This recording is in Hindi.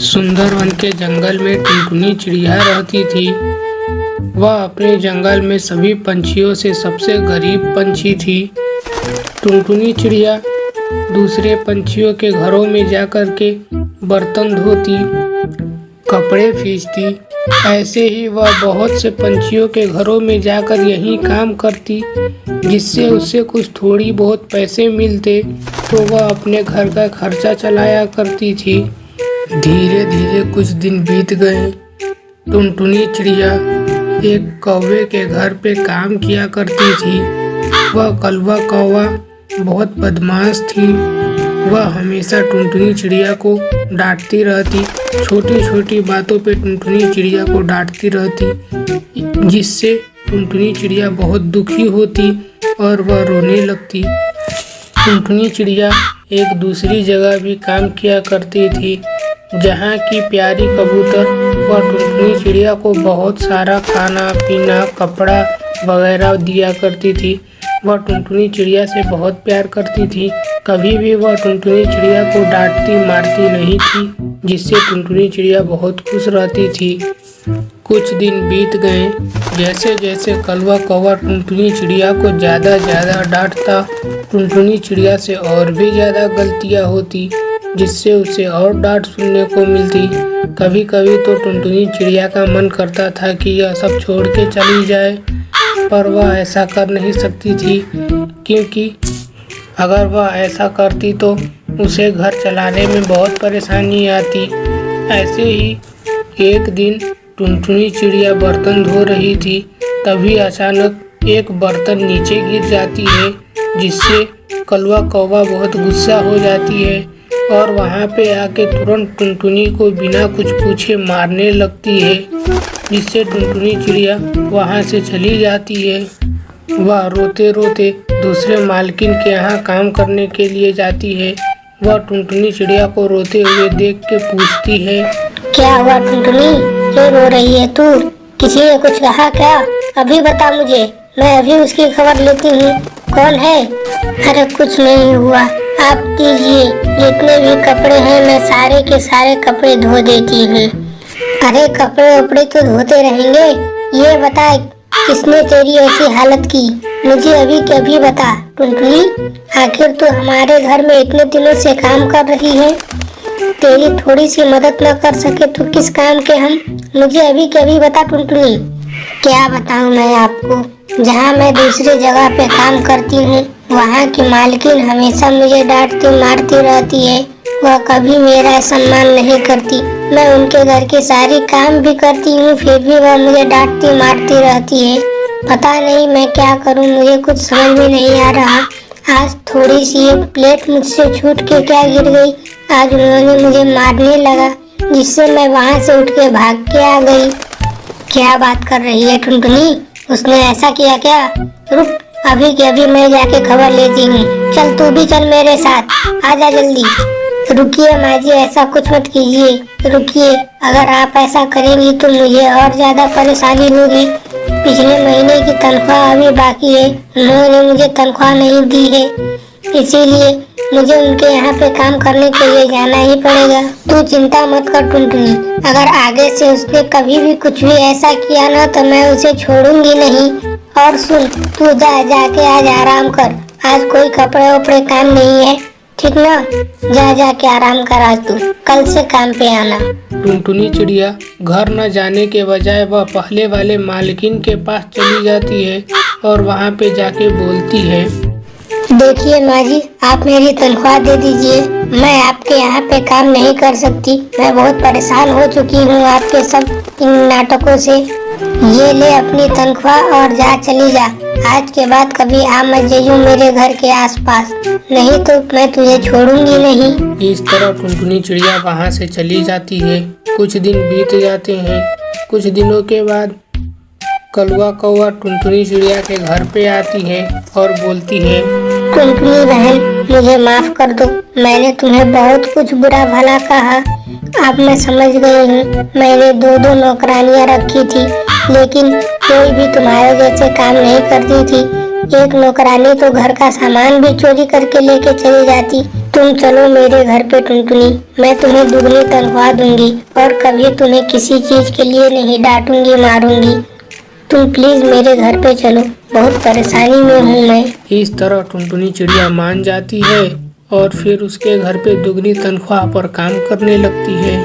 सुंदर वन के जंगल में टुनटुनी चिड़िया रहती थी। वह अपने जंगल में सभी पंछियों से सबसे गरीब पंछी थी। टुनटुनी चिड़िया दूसरे पंछियों के घरों में जाकर के बर्तन धोती, कपड़े फींचती। ऐसे ही वह बहुत से पंछियों के घरों में जाकर यही काम करती, जिससे उसे कुछ थोड़ी बहुत पैसे मिलते तो वह अपने घर का खर्चा चलाया करती थी। धीरे धीरे कुछ दिन बीत गए। टुनटुनी चिड़िया एक कौवे के घर पे काम किया करती थी। वह कलवा कौवा बहुत बदमाश थी। वह हमेशा टुनटुनी चिड़िया को डांटती रहती, छोटी छोटी बातों पे टुनटुनी चिड़िया को डांटती रहती, जिससे टुनटुनी चिड़िया बहुत दुखी होती और वह रोने लगती। टुनटुनी चिड़िया एक दूसरी जगह भी काम किया करती थी, जहाँ की प्यारी कबूतर वह टुनटुनी चिड़िया को बहुत सारा खाना पीना कपड़ा वगैरह दिया करती थी। वह टुनटुनी चिड़िया से बहुत प्यार करती थी। कभी भी वह टुनटुनी चिड़िया को डांटती मारती नहीं थी, जिससे टुनटुनी चिड़िया बहुत खुश रहती थी। कुछ दिन बीत गए। जैसे जैसे कलवा कौवा टुनटुनी चिड़िया को ज़्यादा डांटता, टुनटुनी चिड़िया से और भी ज़्यादा गलतियाँ होती, जिससे उसे और डांट सुनने को मिलती। कभी कभी तो टुनटुनी चिड़िया का मन करता था कि यह सब छोड़ के चली जाए, पर वह ऐसा कर नहीं सकती थी, क्योंकि अगर वह ऐसा करती तो उसे घर चलाने में बहुत परेशानी आती। ऐसे ही एक दिन टुनटुनी चिड़िया बर्तन धो रही थी, तभी अचानक एक बर्तन नीचे गिर जाती है, जिससे कलवा कौवा बहुत गुस्सा हो जाती है और वहाँ पे आके तुरंत टुनटुनी को बिना कुछ पूछे मारने लगती है, जिससे टुनटुनी चिड़िया वहाँ से चली जाती है। वह रोते रोते दूसरे मालकिन के यहाँ काम करने के लिए जाती है। वह टुनटुनी चिड़िया को रोते हुए देख के पूछती है, क्या हुआ टुनटुनी, क्यों रो रही है तू? किसी ने कुछ कहा क्या? अभी बता मुझे, मैं अभी उसकी खबर लेती हूँ। कौन है? अरे कुछ नहीं हुआ, आप दीजिए, जितने भी कपड़े हैं मैं सारे के सारे कपड़े धो देती हूँ। अरे कपड़े वपड़े तो धोते रहेंगे, ये बता किसने तेरी ऐसी हालत की? मुझे अभी के अभी बता टुनटुनी, आखिर तू हमारे घर में इतने दिनों से काम कर रही है, तेरी थोड़ी सी मदद न कर सके तो किस काम के हम? मुझे अभी के अभी बता टुनटुनी। क्या बताऊँ मैं आपको, जहाँ मैं दूसरी जगह पे काम करती हूँ वहाँ की मालकिन हमेशा मुझे डांटती मारती रहती है। वह कभी मेरा सम्मान नहीं करती। मैं उनके घर के सारी काम भी करती हूँ, फिर भी वह मुझे डांटती मारती रहती है। पता नहीं मैं क्या करूँ, मुझे कुछ समझ में नहीं आ रहा। आज थोड़ी सी एक प्लेट मुझसे छूट के क्या गिर गई, आज उन्होंने मुझे मारने लगा, जिससे मैं वहाँ से उठ के भाग के आ गई। क्या बात कर रही है टुनटुनी, उसने ऐसा किया क्या? रुक, अभी के अभी मैं जाके खबर लेती हूँ। चल तू भी चल मेरे साथ, आजा जल्दी। रुकिए माँ जी, ऐसा कुछ मत कीजिए, रुकिए। अगर आप ऐसा करेंगी तो मुझे और ज्यादा परेशानी होगी। पिछले महीने की तनख्वाह अभी बाकी है, उन्होंने मुझे तनख्वाह नहीं दी है, इसीलिए मुझे उनके यहाँ पे काम करने के लिए जाना ही पड़ेगा। तू चिंता मत कर टुनटुनी, अगर आगे से उसने कभी भी कुछ भी ऐसा किया ना तो मैं उसे छोड़ूंगी नहीं। और सुन, तू जाके आज आराम कर, आज कोई कपड़े वपड़े काम नहीं है, ठीक ना? जाके आराम कर, आज तू कल से काम पे आना। टुनटुनी चिड़िया घर न जाने के बजाय वह पहले वाले मालकिन के पास चली जाती है और वहाँ पे जाके बोलती है, देखिए माँ जी, आप मेरी तनख्वाह दे दीजिए, मैं आपके यहाँ पे काम नहीं कर सकती। मैं बहुत परेशान हो चुकी हूँ आपके सब इन नाटकों से। ये ले अपनी तनख्वाह और जा, चली जा। आज के बाद कभी आ मत जाइयो मेरे घर के आसपास, नहीं तो मैं तुझे छोड़ूंगी नहीं। इस तरह टुनटुनी चिड़िया वहाँ से चली जाती है। कुछ दिन बीत जाते हैं। कुछ दिनों के बाद कलवा कौवा टुनटुनी चिड़िया के घर पे आती है और बोलती है, टुनटुनी बहन, मुझे माफ कर दो, मैंने तुम्हें बहुत कुछ बुरा भला कहा। अब मैं समझ गई हूँ, मैंने दो नौकरानियाँ रखी थी, लेकिन कोई भी तुम्हारे जैसे काम नहीं करती थी। एक नौकरानी तो घर का सामान भी चोरी करके लेके चली जाती, तुम चलो मेरे घर पे टुनटुनी, मैं तुम्हें दुगनी तनख्वाह दूंगी और कभी तुम्हें किसी चीज के लिए नहीं डांटूंगी मारूंगी। तुम प्लीज मेरे घर पे चलो, बहुत परेशानी में हूँ मैं। इस तरह टुनटुनी चिड़िया मान जाती है और फिर उसके घर पे दुगनी तनख्वाह पर काम करने लगती है।